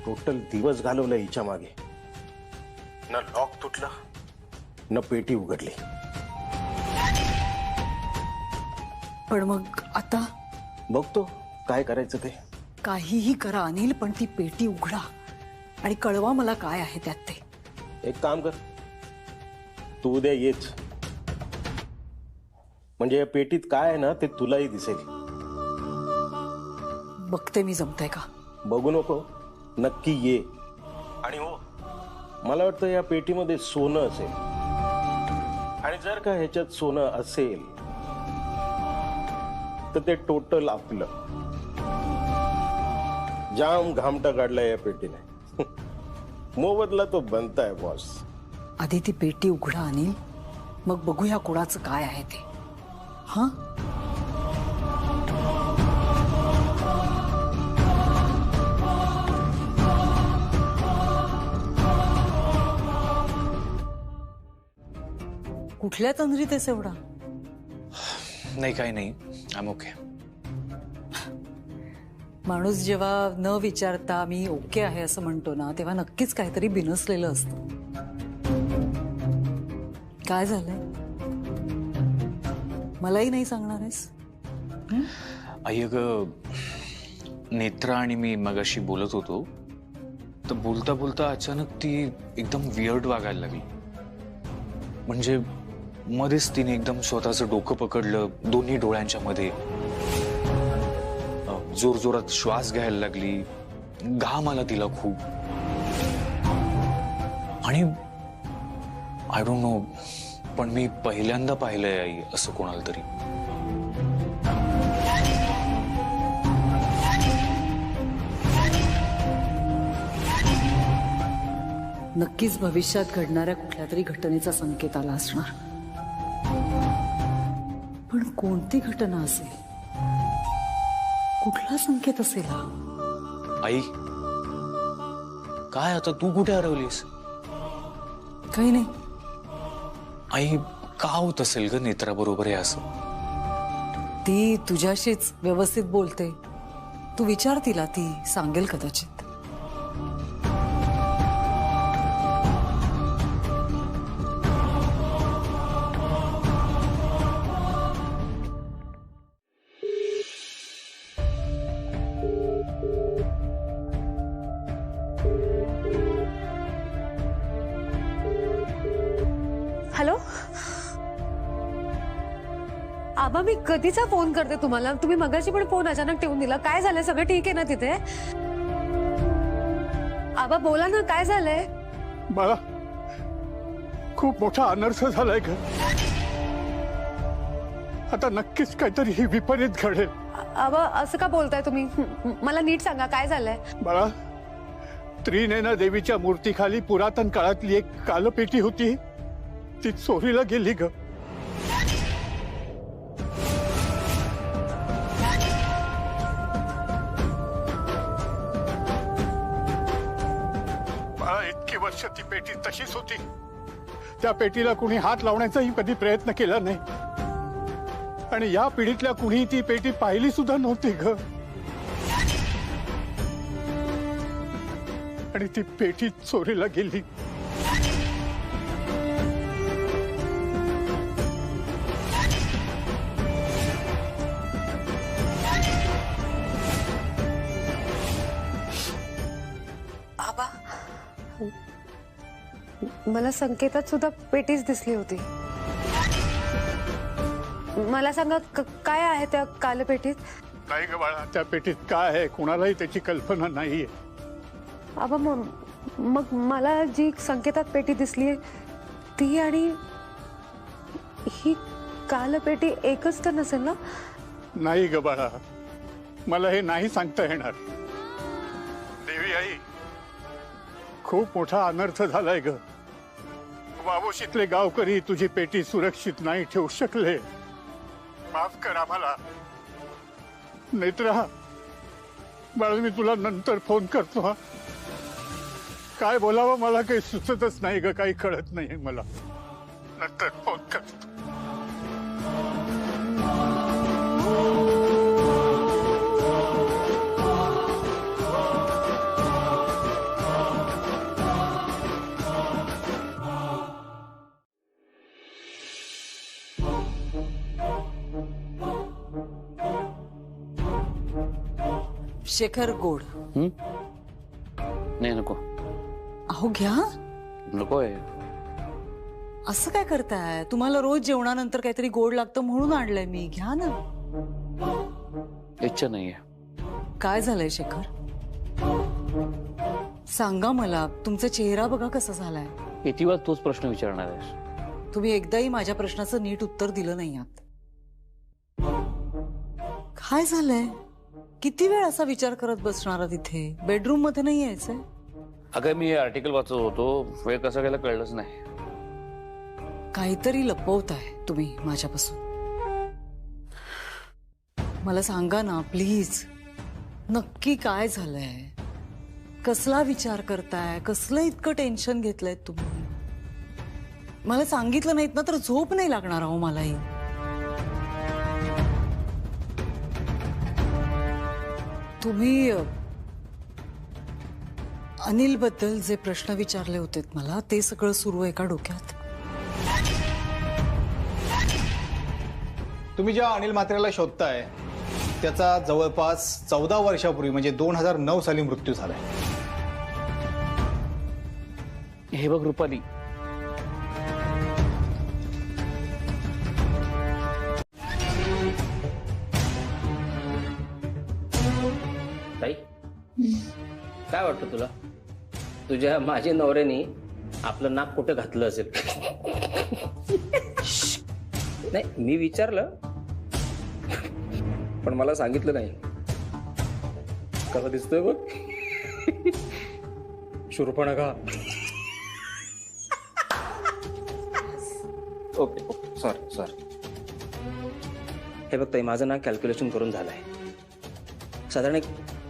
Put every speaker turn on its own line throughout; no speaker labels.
Total दिवस घालवला हिच्या मागे, न लॉक तुटला न पेटी उघडली.
पण मग आता
बघतो काय करायचं ते.
काहीही करा अनिल, पण ती पेटी उघडा आणि कळवा मला काय आहे त्यात ते.
एक काम कर, तू उद्या येच, म्हणजे या पेटीत काय आहे ना ते तुलाही दिसेल.
बघते मी जमतंय का.
बघू नको, नक्की ये. आणि हो, मला वाटतं या पेटीमध्ये सोनं असेल, आणि जर का ह्याच्यात सोनं असेल तर ते टोटल आपलं. जाम घामटा काढलाय या पेटीने. मोबदला तो बनताय बॉस.
आधी ती पेटी उघडा अनिल, मग बघूया कोणाचं काय आहे ते. हा, कुठल्या तंद्रीत आहेस एवढा?
नाही, काही नाही, आय एम ओके.
माणूस जेव्हा न विचारता मी ओके आहे असं म्हणतो ना, तेव्हा नक्कीच काहीतरी बिनसलेलं असतं. काय झालंय? मलाही नाही सांगणार आहेस?
आई अगं, नेत्रा आणि मी मगाशी बोलत होतो, तर बोलता बोलता अचानक ती एकदम वियर्ड वागायला लागली. म्हणजे मध्येच तिने एकदम स्वतःचं डोकं पकडलं दोन्ही डोळ्यांच्या मध्ये, जोर जोरात श्वास घ्यायला लागली, घाम आला तिला खूप. आणि आय डोंट नो, पण मी पहिल्यांदा पाहिलंय आई असं कोणाला तरी.
नक्कीच भविष्यात घडणाऱ्या कुठल्या तरी घटनेचा संकेत आला असणार. पण कोणती घटना असेल? कुठला संकेत असेल हा?
आई, काय आता तू कुठे हरवलीस?
काही नाही.
आई, का होत असेल ग नेत्रा बरोबर आहे असं?
ती तुझ्याशीच व्यवस्थित बोलते, तू विचार तिला, ती सांगेल कदाचित.
हॅलो आबा, मी कधीचा फोन करते तुम्हाला. तुम्ही मगाशी पण फोन अचानक ठेवून दिला. काय झालंय? सगळं ठीक आहे ना तिथे? आबा बोला ना, काय झालंय?
मला खूप मोठा अनर्थ झालाय ग. आता नक्कीच काहीतरी ही विपरीत घडेल.
आबा असं का बोलताय तुम्ही? मला नीट सांगा काय झालंय.
मला त्रिनेना देवीच्या मूर्तीखाली पुरातन काळातली एक कालपेटी होती, ती चोरीला गेली ग. मला इतकी वर्ष ती पेटी तशीच होती. त्या पेटीला कुणी हात लावण्याचाही कधी प्रयत्न केला नाही, आणि या पिढीतल्या कुणी ती पेटी पाहिली सुद्धा नव्हती ग. आणि ती पेटी चोरीला गेली.
आबा, मला संकेतात सुद्धा पेटीच दिसली होती. मला सांगा काय आहे त्या कालपेटीत?
नाही ग बाळा, त्या पेटीत काय आहे कुणालाही त्याची कल्पना नाहीये.
आबा मग मला जी संकेतात पेटी दिसली ती आणि ही कालपेटी एकच तर नसेल ना?
नाही ग बाळा, मला हे नाही सांगता येणार. देवी आई, खूप मोठा अनर्थ झालाय ग. वावोशीतले गावकरी तुझी पेटी सुरक्षित नाही ठेवू शकले. माफ कर आम्हाला. नेत्रा, बाळा मी तुला नंतर फोन करतो. हा, काय बोलावं मला काही सुचतच नाही ग, काही कळत नाही मला. नंतर फोन करतो.
शेखर गोड.
नाही नको
अहो घ्या.
नकोय.
असं काय करताय? तुम्हाला रोज जेवणानंतर काहीतरी गोड लागतं म्हणून आणलंय मी. घ्या ना.
इच्छा नाहीये.
काय झालंय शेखर? सांगा मला. तुमचा चेहरा बघा कसा झालाय.
किती वेळा तोच प्रश्न विचारणार आहेस?
तुम्ही एकदाही माझ्या प्रश्नाचं नीट उत्तर दिलं नाही आहात. काय झालंय? किती वेळ असा विचार करत बसणार तिथे? बेडरूम मध्ये नाही यायचंय?
अगं मी आर्टिकल वाचत होतो, वेळ कसा गेला कळलंच नाही.
काहीतरी लपवताय तुम्ही माझ्यापासून. मला सांगा ना प्लीज, नक्की काय झालंय? कसला विचार करताय? कसलं इतकं टेन्शन घेतलंय तुम्ही? मला सांगितलं नाहीत ना तर झोप नाही लागणार अहो मलाही. तुम्ही अनिल बद्दल जे प्रश्न विचारले होते मला, ते सगळं सुरू आहे का डोक्यात?
तुम्ही ज्या अनिल म्हात्रेला शोधताय त्याचा जवळपास 14 वर्षापूर्वी म्हणजे 2009 साली मृत्यू झालाय.
हे बघ रुपाली,
ताई काय वाटतं तुला? तुझ्या माझ्या नवऱ्याने आपलं नाक कुठे घातलं असेल? नाही मी विचारलं पण मला सांगितलं नाही. कसं दिसतोय बघ शूर्पणखा. Okay sorry. हे बघ ताई, माझं ना कॅल्क्युलेशन करून झालंय. साधारण एक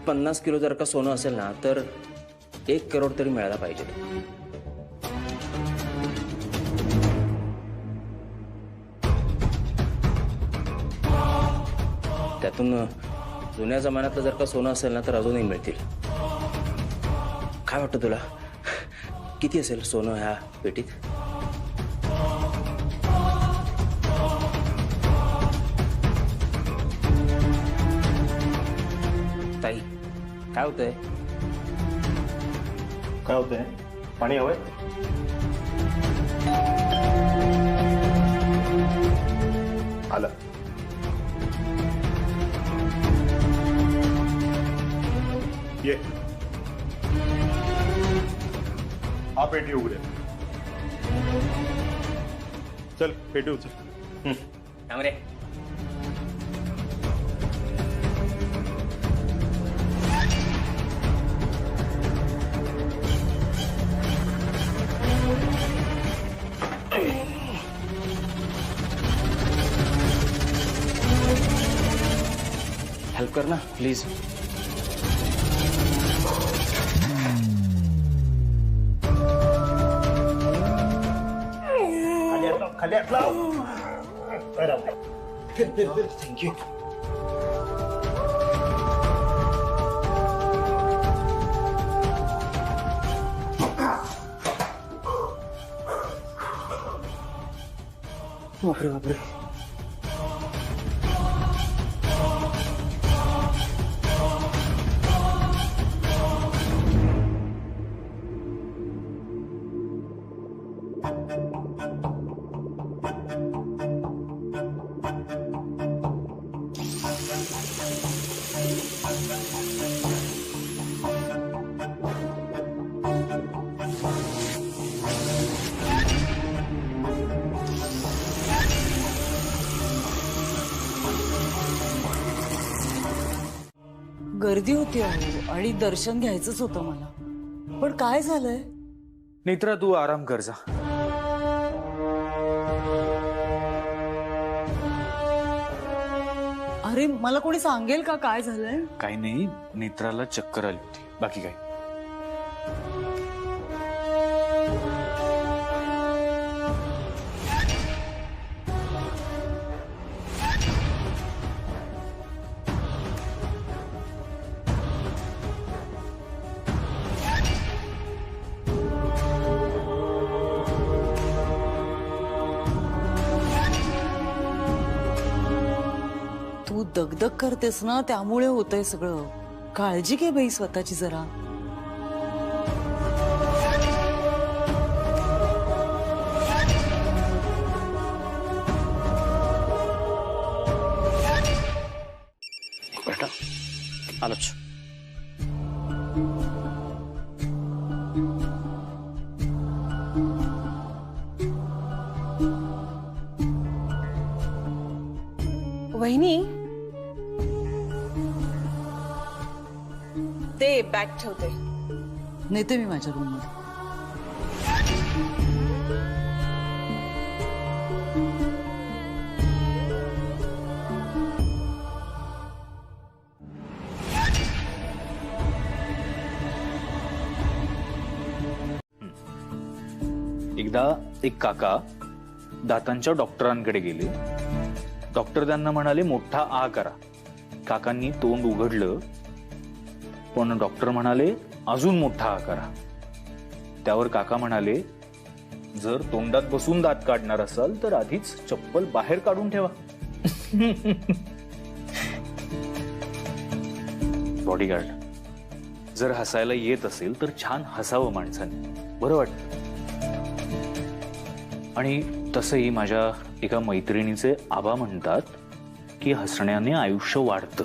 50 किलो जर का सोनं असेल ना तर 1 करोड तरी मिळायला पाहिजे. त्यातून जुन्या जमान्यातलं जर का सोनं असेल ना तर अजूनही मिळतील. काय वाटतं तुला, किती असेल सोनं ह्या पेटीत? ताई काय होतंय?
काय होतंय? पाणी हवंय? आलं. ये. हा पेटी उघडे. चल पेटी उचल.
थांब रे. हेल्प कर ना प्लीज.
खाली हात लाव. थँक्यू.
बापरे बापरे.
गर्दी होती अहो आणि दर्शन घ्यायचंच होतं मला. पण काय झालंय?
नेत्रा तू आराम कर जा.
अरे मला कोणी सांगेल का काय झालंय?
काही नाही, नेत्राला चक्कर आली होती, बाकी काय.
तू दगदग करतेस ना त्यामुळे होतंय सगळं. काळजी घे बाई स्वतःची जरा.
बेटा आलोच.
वहिनी
ते बॅग ठेवते.
नेते मी माझ्या रूम मध्ये.
एकदा एक काका दातांच्या डॉक्टरांकडे गेले. डॉक्टर त्यांना म्हणाले मोठा आ करा. काकांनी तोंड उघडलं, पण डॉक्टर म्हणाले अजून मोठा आ करा. त्यावर काका म्हणाले जर तोंडात बसून दात काढणार असाल तर आधीच चप्पल बाहेर काढून ठेवा. बॉडीगार्ड, जर हसायला येत असेल तर छान हसावं माणसाने, बरं वाटतं. आणि तसंही माझ्या एका मैत्रिणीचे आबा म्हणतात की हसण्याने आयुष्य वाढतं.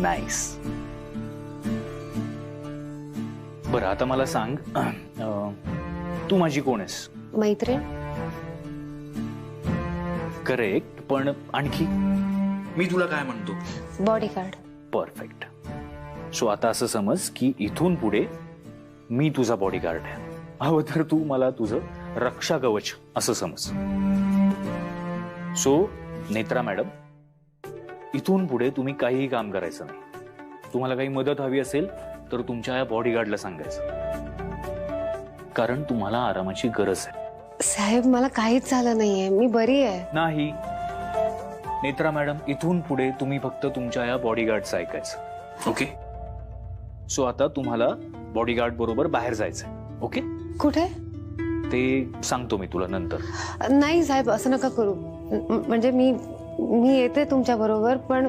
नाईस. बरं आता मला सांग, तू माझी कोण आहेस?
मैत्रीण.
करेक्ट, पण आणखी मी तुला काय म्हणतो?
बॉडीगार्ड.
परफेक्ट. सो आता असं समज की इथून पुढे मी तुझा बॉडीगार्ड आहे. हवं तर तू मला तुझं रक्षा कवच असं समज. सो नेत्रा मॅडम, इथून पुढे तुम्ही काहीही काम करायचं नाही. तुम्हाला काही मदत हवी असेल तर तुमच्या या बॉडीगार्डला सांगायचं, कारण तुम्हाला आरामाची गरज आहे.
साहेब मला काहीच झालं नाहीये, मी बरी आहे.
नाही नेत्रा मॅडम, इथून पुढे तुम्ही फक्त तुमच्या या बॉडीगार्डचं ऐकायचं. ओके? सो आता तुम्हाला बॉडीगार्ड बरोबर बाहेर जायचंय. ओके?
कुठे?
ते सांगतो मी तुला नंतर.
नाही साहेब असं नका करू. म्हणजे मी येते तुमच्या बरोबर, पण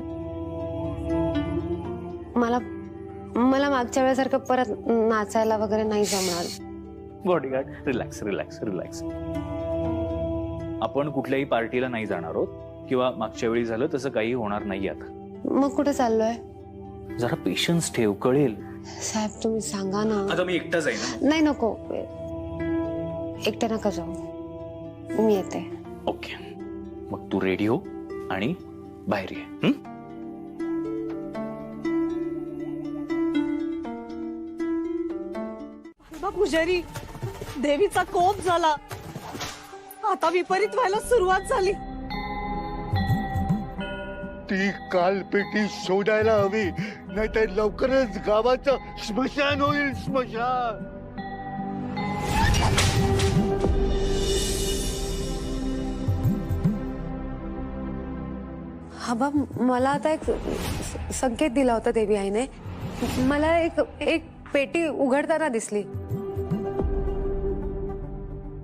मला मागच्या वेळेसारखं परत नाचायला वगैरे नाही जमणार.
Bodyguard, relax relax relax. आपण कुठल्याही पार्टीला नाही जाणार आहोत, किंवा मागच्या वेळी झालं तसं काही होणार नाही. आता
मग कुठे चाललोय?
जरा पेशन्स ठेव, कळेल.
साहेब तुम्ही सांगा ना.
आता मी एकटा जाईन.
नाही नको, एकटे नका जाऊ, मी येते.
ओके, मग तू रेडी हो आणि बाहेर ये.
पुजारी, देवीचा कोप झाला. आता विपरीत व्हायला सुरुवात झाली.
ती कालपेटी शोधायला हवी, नाहीतर लवकरच गावाचं स्मशान होईल. स्मशान.
आबा मला आता एक संकेत दिला होता देवी आईने. मला एक पेटी उघडताना दिसली.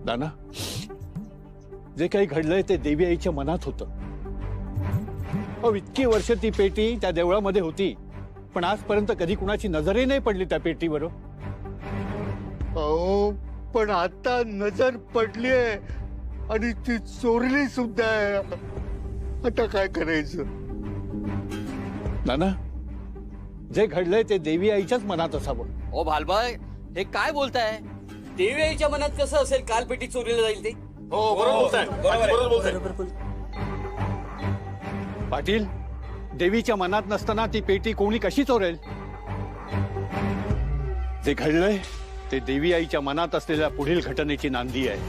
नाना, जे काही घडलंय ते देवी आईच्या मनात होतं. इतकी वर्ष ती पेटी त्या देवळामध्ये होती, पण आजपर्यंत कधी कुणाची नजरही नाही पडली त्या पेटीवर. पण आता नजर पडलीये आणि ती चोरली सुद्धा आहे. आता काय करायचं? नाना, जे घडलंय ते देवी आईच्याच मनात असावं.
ओ भालबाई, हे काय बोलताय? देवी आईच्या मनात कसं असेल काल पेटी चोरीला जाईल ते?
हो बरोबर बोलताय.
पाटील, देवीच्या मनात नसताना ती पेटी कोणी कशी चोरेल? जे घडलंय ते देवी आईच्या मनात असलेल्या पुढील घटनेची नांदी आहे.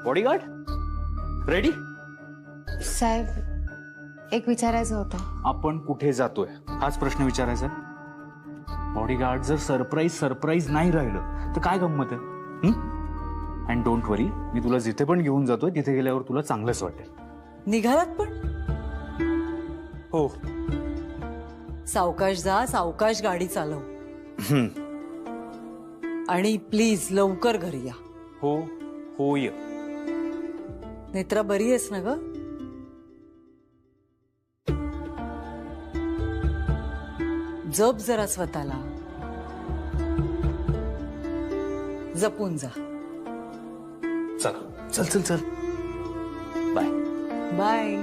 Bodyguard ready?
साहेब एक विचारायचं होतं.
आपण कुठे जातोय हाच प्रश्न विचारायचा. बॉडीगार्ड, जर सरप्राईज नाही राहिलं तर काय गंमत आहे? अँड डोंट वरी, मी तुला जिथे पण घेऊन जातोय तिथे गेल्यावर तुला चांगलंच वाटेल.
निघालात पण?
हो.
सावकाश जा, सावकाश गाडी चालव. आणि प्लीज लवकर घरी या.
हो हो ये.
नेत्रा बरी आहेस ना ग? जप जरा स्वतःला, जपून जा.
चला चल चल चल बाय.
बाय.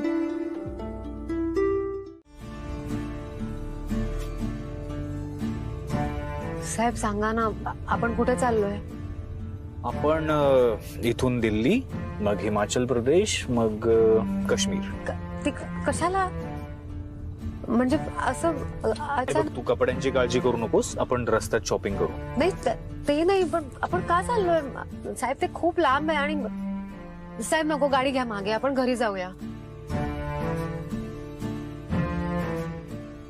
साहेब सांगा ना, आपण कुठे चाललोय?
आपण इथून दिल्ली, मग हिमाचल प्रदेश, मग काश्मीर.
कशाला? म्हणजे असं
हे बघ,
अचानक?
तू कपड्यांची काळजी करू नकोस, आपण रस्त्यात शॉपिंग करू.
नाही ते नाही, पण आपण का चाललोय साहेब? ते खूप लांब आहे. आणि साहेब नको, गाडी घ्या मागे, आपण घरी जाऊया.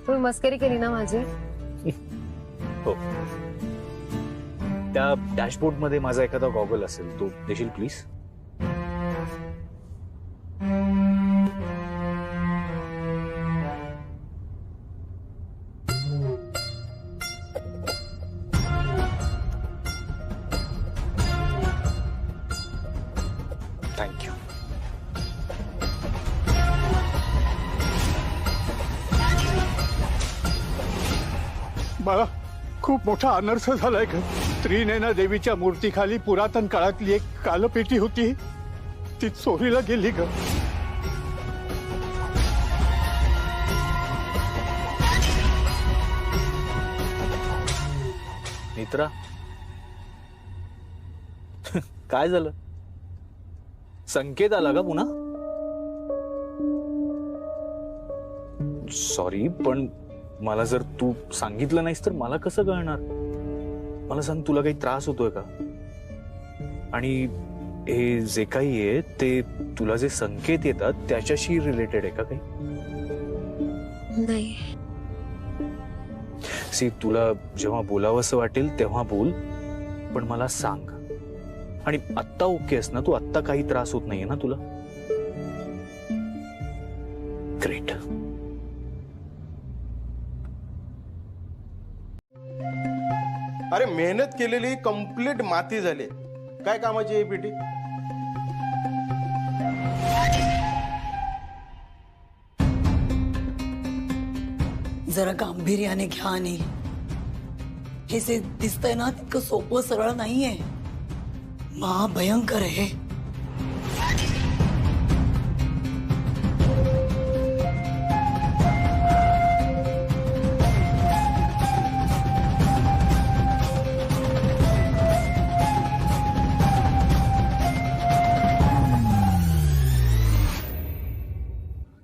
तुम्ही मस्करी केली ना माझी?
हो. त्या डॅशबोर्ड मध्ये माझा एखादा गॉगल असेल, तो देशील प्लीज? थँक्यू.
मला खूप मोठा अनर्थ झालाय ग. त्रिनयना देवीच्या मूर्तीखाली पुरातन काळातली एक कालपेटी होती, ती चोरीला गेली ग.
मित्रा, काय झालं? संकेत आला का पुन्हा? सॉरी, पण मला जर तू सांगितलं नाहीस तर मला कसं कळणार? मला सांग, तुला काही त्रास होतोय का? आणि हे जे काही आहे ते तुला जे संकेत येतात त्याच्याशी रिलेटेड आहे का काही?
नाही.
सी, तुला जेव्हा बोलावंसं वाटेल तेव्हा बोल, पण मला सांग. आणि आत्ता ओके आहेस ना तू? आत्ता काही त्रास होत नाहीये ना तुला? ग्रेट.
अरे मेहनत केलेली कंप्लीट माती झाली. काय कामाची आहे पेटी?
जरा गांभीर्याने घ्या अनिल. हे जे दिसतंय ना, तितकं सोपं सरळ नाहीये. महाभयंकर आहे.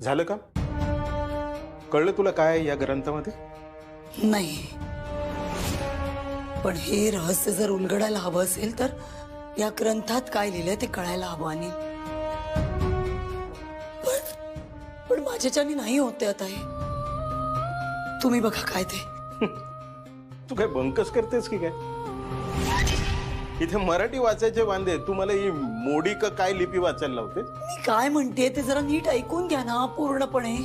झालं का? कळलं तुला काय या ग्रंथामध्ये?
नाही, पण हे रहस्य जर उलगडायला हवं असेल तर या ग्रंथात काय लिहिलंय ते कळायला हवं. आणि पण माझ्याच्याने नाही होते आता हे. तुम्ही बघा काय ते.
तू काय बंकस करतेस की काय? इथे मराठी वाचायचे वांदे, तू मला ही मोडी का काय लिपी वाचायला लावते?
मी काय म्हणते ते जरा नीट ऐकून घ्या ना पूर्णपणे.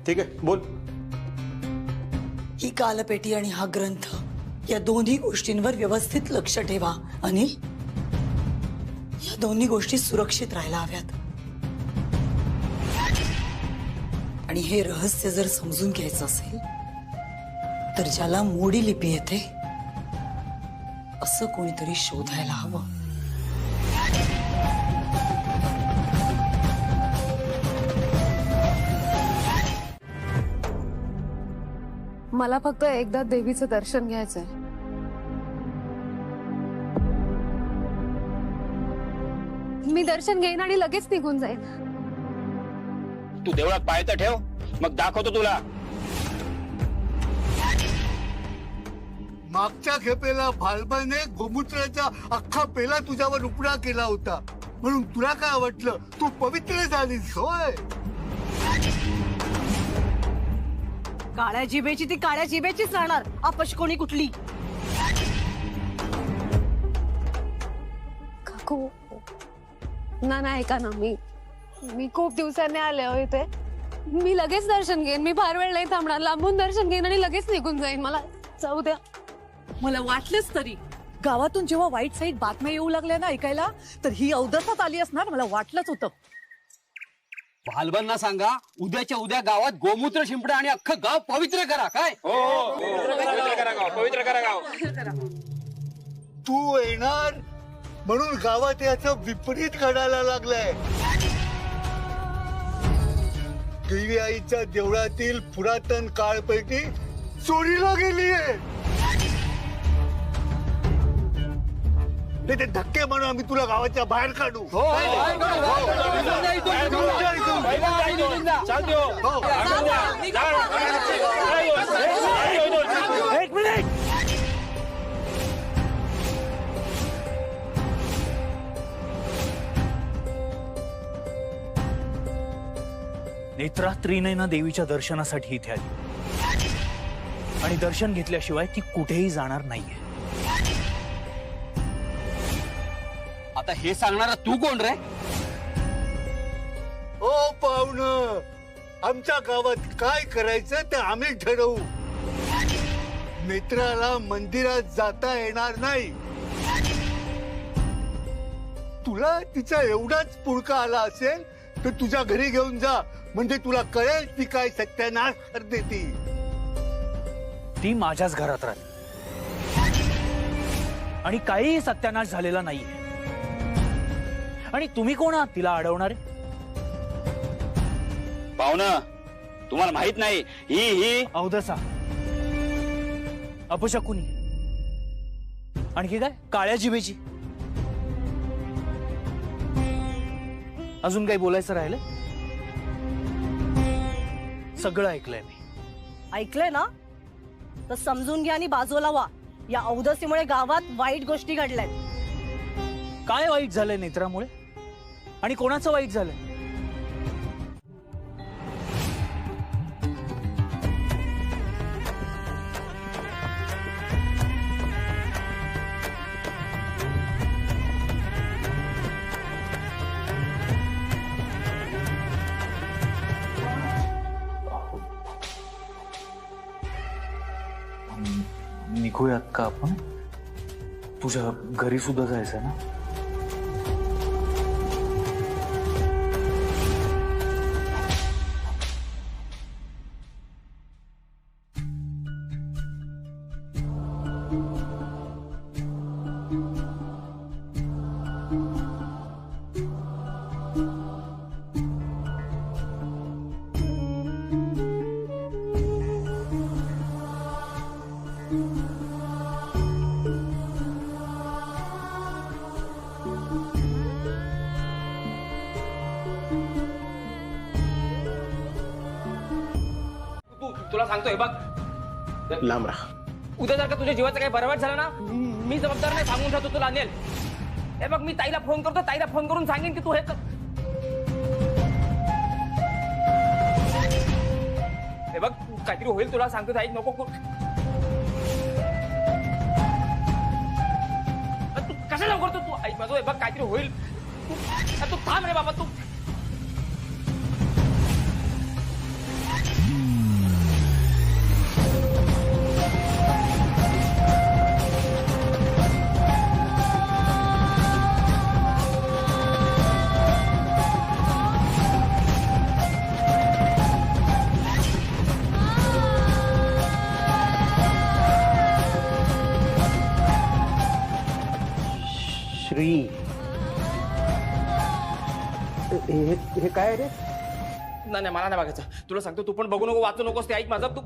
ठीक आहे, बोल.
ही कालपेटी आणि हा ग्रंथ, या दोन्ही गोष्टींवर व्यवस्थित लक्ष ठेवा अनिल. या दोन्ही गोष्टी सुरक्षित राहायला हव्यात. आणि हे रहस्य जर समजून घ्यायचं असेल तर ज्याला मोडी लिपी येते असं कोणीतरी शोधायला हवं.
मला फक्त एकदा देवीचं दर्शन घ्यायचंय. मी दर्शन घेईन आणि लगेच निघून जाईन.
तू देवळात पाय तर ठेव, मग दाखवतो तुला.
मागच्या खेपेला भालबाने गोमूत्राचा अख्खा पेला तुझ्यावर उपडा केला होता, म्हणून तुला काय वाटलं तू पवित्र झालीस होय?
काळ्या जिभेची ती काळ्या जिभेचीच राहणार, अपशकोणी कुठली.
काकू, ना ऐका ना, मी खूप दिवसांनी आले हो इथे. मी लगेच दर्शन घेईन. मी फार वेळ नाही थांबणार. लांबून दर्शन घेईन आणि लगेच निघून जाईन. मला जाऊ द्या.
मला वाटलंच तरी गावातून जेव्हा वाईट साईट बातम्या येऊ लागल्या ना ऐकायला, तर ही अवदसात आली असणार. मला वाटलंच होतं.
भालबांना सांगा उद्याच्या उद्या गावात गोमूत्र शिंपडा आणि अख्खं गाव पवित्र करा. काय
तू येणार म्हणून गावात याचं विपरीत घडायला लागलंय. देवी आईच्या देवळातील पुरातन काळपेटी चोरीला गेलीये. ते धक्के म्हणून आम्ही तुला गावाच्या बाहेर काढू.
एक मिनिट.
नेत्रा त्रिनयना देवीच्या दर्शनासाठी इथे आली आणि दर्शन घेतल्याशिवाय ती कुठेही जाणार नाहीये.
आता हे सांगणारा तू कोण रे?
ओ पाहुणं, आमच्या गावात काय करायचं ते आम्ही ठरवू. नेत्राला मंदिरात जाता येणार नाही. तुला तिचा एवढाच पुळका आला असेल तर तुझ्या घरी घेऊन जा, म्हणजे तुला कळेल ती काय सत्यानाश करते.
ती माझ्याच घरात राहिली आणि काहीही सत्यानाश झालेला नाहीये. आणि तुम्ही कोण आहात तिला अडवणारे?
पाहुणं, तुम्हाला माहित नाही ही
अवदसा, अपशकुनी, आणखी काय काळ्या जिभेची. अजून काही बोलायचं राहिलं? सगळं ऐकलंय मी.
ऐकलंय ना, तर समजून घ्या आणि बाजूला व्हा. या अवदसीमुळे गावात वाईट गोष्टी घडल्यात.
काय वाईट झालंय नेत्रामुळे आणि कोणाचं वाईट झालंय? निघूयात का आपण? तुझ्या घरी सुद्धा जायचंय ना?
तुला सांगतोय बघ,
लांब राहा.
उद्या जर का तुझ्या जीवाचा काही बरवाट झाला ना, मी जबाबदार नाही, सांगून ठेवतो तुला. अनिल, हे बघ, मी ताईला फोन करतो, ताईला फोन करून सांगेन की तू हे बघ काहीतरी होईल. तुला सांगतो ताई, नको तू कशाला करतो तू? ऐक माझं, हे बघ काहीतरी होईल. तू थांब रे बाबा. तू
श्री, हे काय रे?
नाही मला नाही बघायचं. तुला सांगतो, तू पण बघू नको, वाचू नकोस. ते ऐक माझं. तू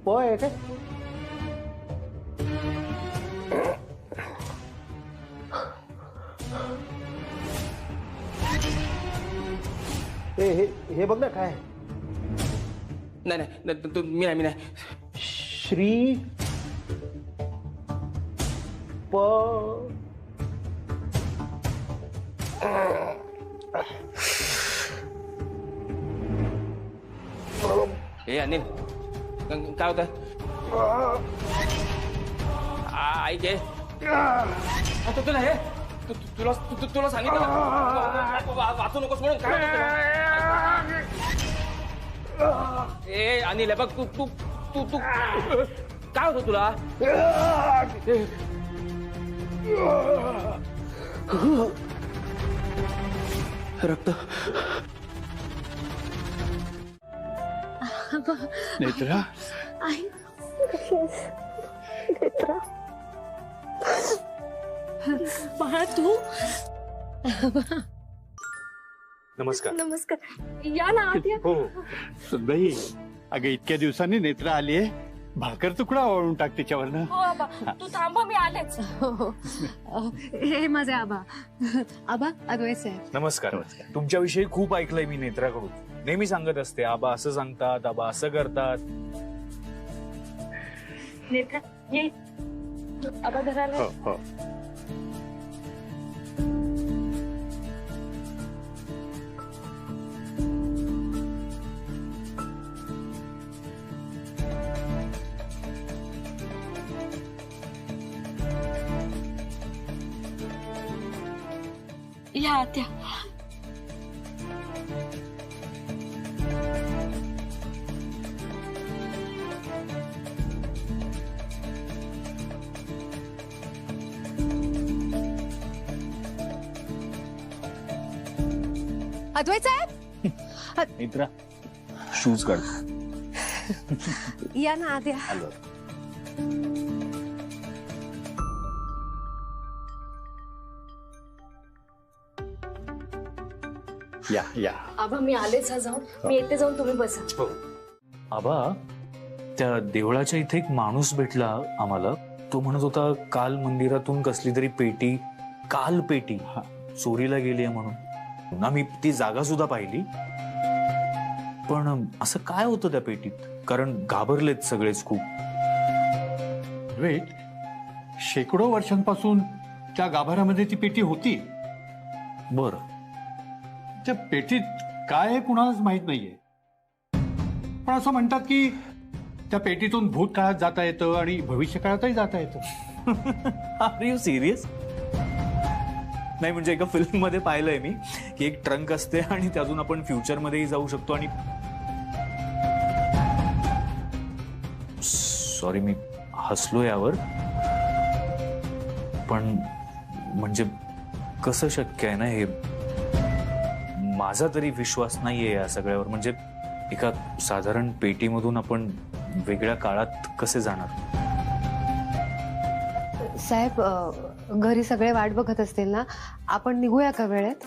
पोय काय? हे बघ ना काय.
नाही मी नाही.
श्री प
हे अनिल, काय होतं? ऐक, तुला हे तुला सांगितलं वाचू नकोस म्हणून. काय ए अनिल, बघ तू तू तू काय होतं तुला?
रक्त.
नेत्रा
बाळा तू
नमस्कार.
नमस्कार या ना आत या.
हो सुनबाई, अगं इतक्या दिवसांनी नेत्रा आलीये, भाकर तुकडा वाळून टाक त्याच्यावरनं.
हो आबा तू थांबा मी आलेच. हे माझे आबा. आबा अद्वैत साहेब.
नमस्कार. तुमच्याविषयी खूप ऐकलंय मी नेत्राकडून. नेहमी सांगत असते, आबा असं सांगतात, आबा असं करतात.
नेत्रा ये. आबा घराला.
हो हो.
या आत्या. अद्वैत साहेब
नेत्रा शूज काढ.
या ना आद्या.
या या.
आबा मी आलेच हा जाऊन. मी येते जाऊन तुम्ही बसा.
आबा त्या देवळाच्या इथे एक माणूस भेटला आम्हाला. तो म्हणत होता काल मंदिरातून कसली तरी पेटी, काल पेटी चोरीला गेली आहे म्हणून. आम्ही ती जागा सुद्धा पाहिली, पण असं काय होतं त्या पेटीत? कारण घाबरलेत सगळेच खूप.
वेट, शेकडो वर्षांपासून त्या गाभाऱ्यामध्ये ती पेटी होती.
बर,
त्या पेटीत काय आहे कुणालाच माहित नाहीये, पण असं म्हणतात की त्या पेटीतून भूतकाळात जाता येतं आणि भविष्य काळातही जाता येतं.
Are you serious? नाही म्हणजे एका फिल्म मध्ये पाहिलंय मी की एक ट्रंक असते आणि त्यातून आपण फ्युचर मध्येही जाऊ शकतो. आणि सॉरी मी हसलो यावर, पण म्हणजे कसं शक्य आहे ना हे? माझा तरी विश्वास नाहीये या सगळ्यावर. म्हणजे एका साधारण पेटीमधून आपण वेगळ्या काळात कसे जाणार?
साहेब घरी सगळे वाट बघत असतील ना, आपण निघूया का वेळेत?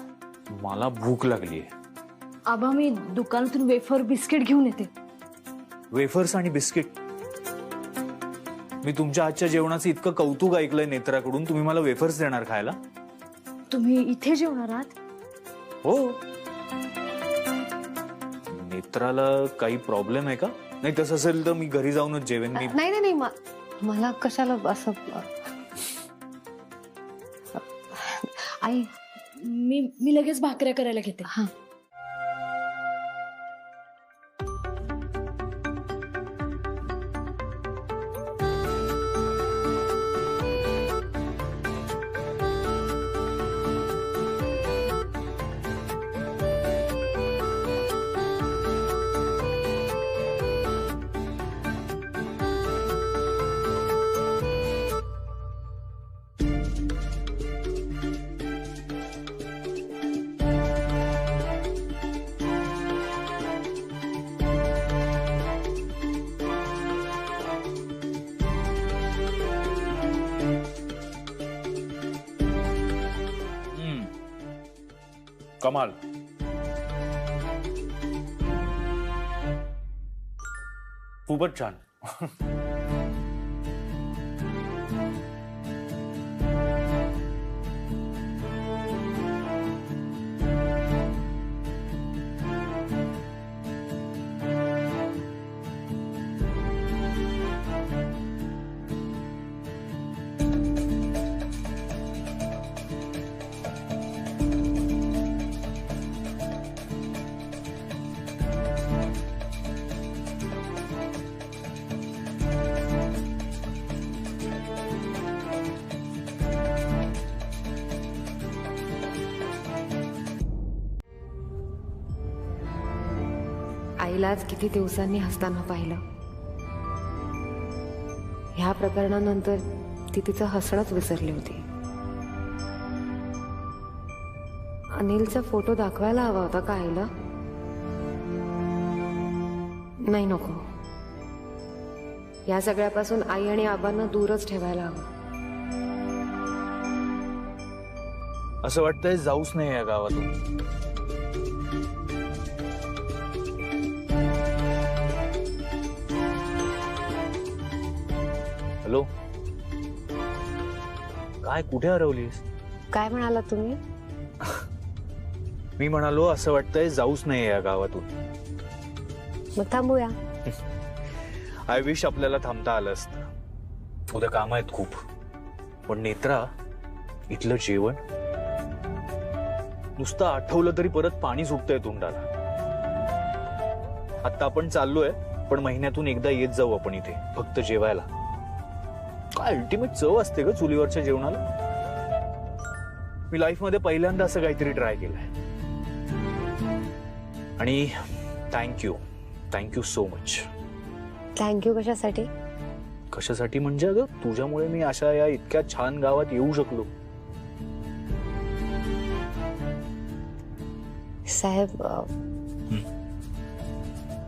मला भूक लागलीये.
आबा मी दुकानातून वेफर बिस्किट घेऊन येते.
वेफर्स आणि बिस्किट? मी तुमच्या आजच्या जेवणाचं इतकं कौतुक ऐकलंय नेत्राकडून, तुम्ही मला वेफर्स देणार खायला?
तुम्ही इथे जेवणार आहात?
हो. नेत्राला काही प्रॉब्लेम आहे का? नाही तसं असेल तर मी घरी जाऊनच जेवेन. मी
नाही नाही नाही, मला कशाला असं. आई मी लगेच भाकऱ्या करायला घेते. हा.
कमाल. खूपच छान.
आईला आज किती दिवसांनी हसताना पाहिलं. ह्या प्रकरणानंतर ती तिचं हसणंच विसरली होती. अनिलचा फोटो दाखवायला हवा होता का आईला? नाही, नको. या सगळ्यापासून आई आणि आबांना दूरच ठेवायला हवं.
असं वाटतंय जाऊच नाही या गावातून. हॅलो, काय कुठे हरवलीस?
काय म्हणाला तुम्ही?
मी म्हणालो असं वाटतंय जाऊच नाही या गावातून.
मग थांबूया.
आय विश आपल्याला थांबता आलं असतं. उद्या काम आहेत खूप. पण नेत्रा, इथलं जेवण नुसतं आठवलं तरी परत पाणी सुटतंय तोंडाला. आता आपण चाललोय, पण महिन्यातून एकदा येत जाऊ आपण इथे फक्त जेवायला. काय अल्टिमेट चव असते ग चुलीवरच्या जेवणाला. मी लाईफ मध्ये पहिल्यांदा असं काहीतरी ट्राय केलंय. आणि थँक्यू सो मच.
थँक्यू कशासाठी?
कशासाठी म्हणजे अगं तुझ्यामुळे मी अशा या इतक्या छान गावात येऊ शकलो.
साहेब,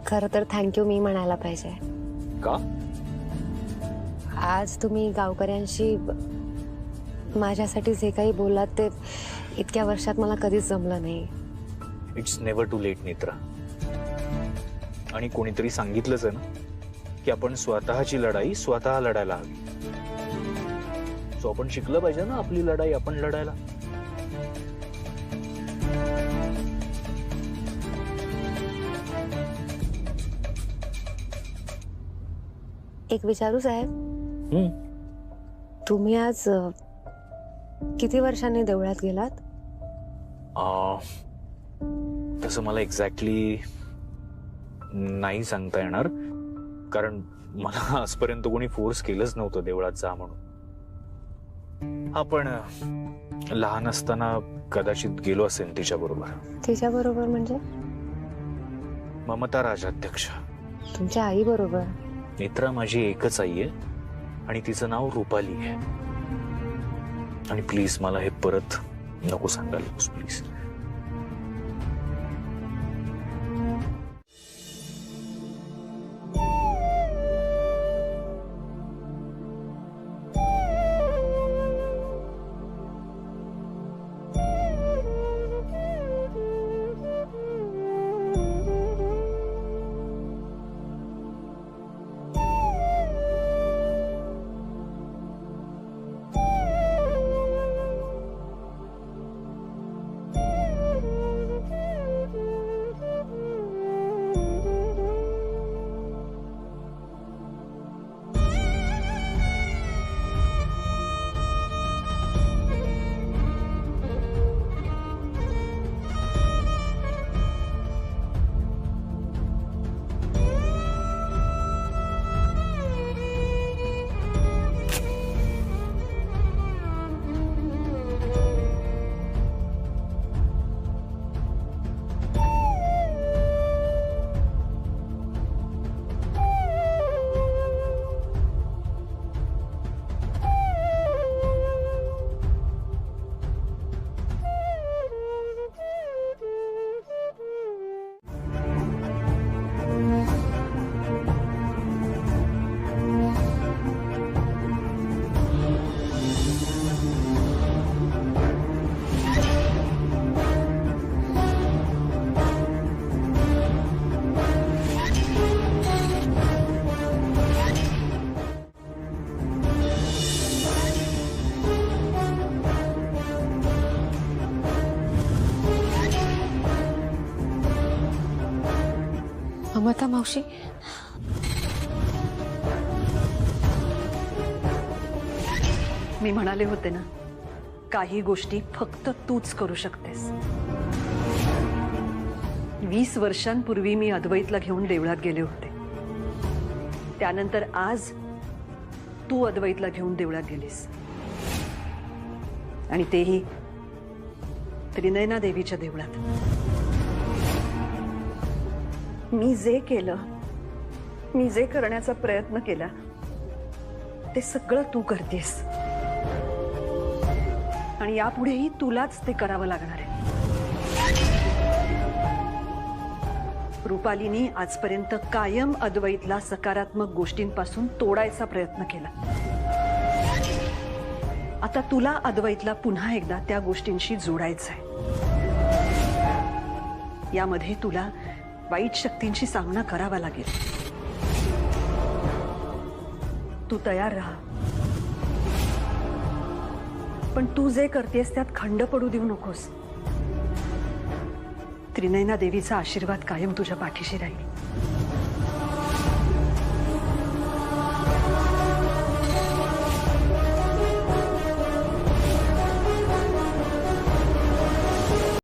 खरं तर थँक्यू मी म्हणायला पाहिजे.
का?
आज तुम्ही गावकऱ्यांशी माझ्यासाठी जे काही बोललात ते इतक्या वर्षात मला कधीच जमलं नाही.
It's never too late Netra. आणि कोणीतरी सांगितलंच आहे ना की आपण स्वतःची लढाई स्वतः लढायला हवी. सो आपण शिकलं पाहिजे ना आपली लढाई आपण लढायला.
एक विचारू साहेब, तुम्ही आज किती वर्षांनी देवळात गेलात?
तसं मला एक्झॅक्टली नाही सांगता येणार, कारण मला आजपर्यंत कोणी फोर्स केलंच नव्हतं देवळात जा म्हणून. आपण लहान असताना कदाचित गेलो असेल तिच्याबरोबर.
तिच्याबरोबर म्हणजे?
ममता राजाध्यक्ष.
तुमच्या आई बरोबर?
नेत्रा माझी एकच आई आहे आणि तिचं नाव रुपाली आहे. आणि प्लीज मला हे परत नको सांगायला प्लीज.
ममता मावशी,
मी म्हणाले होते ना, काही गोष्टी फक्त तूच करू शकतेस. 20 वर्षांपूर्वी मी अद्वैतला घेऊन देवळात गेले होते. त्यानंतर आज तू अद्वैतला घेऊन देवळात गेलीस, आणि तेही त्रिनयना देवीच्या देवळात. मी जे केलं, मी जे करण्याचा प्रयत्न केला ते सगळं तू करतेस आणि यापुढेही तुलाच ते करावं लागणार आहे. रुपालीनी आजपर्यंत कायम अद्वैतला सकारात्मक गोष्टींपासून तोडायचा प्रयत्न केला. आता तुला अद्वैतला पुन्हा एकदा त्या गोष्टींशी जोडायचं आहे. यामध्ये तुला वाईट शक्तींशी सामना करावा लागेल. तू तयार राहा, पण तू जे करतेस त्यात खंड पडू देऊ नकोस. त्रिनयना देवीचा आशीर्वाद कायम तुझ्या पाठीशी राहील.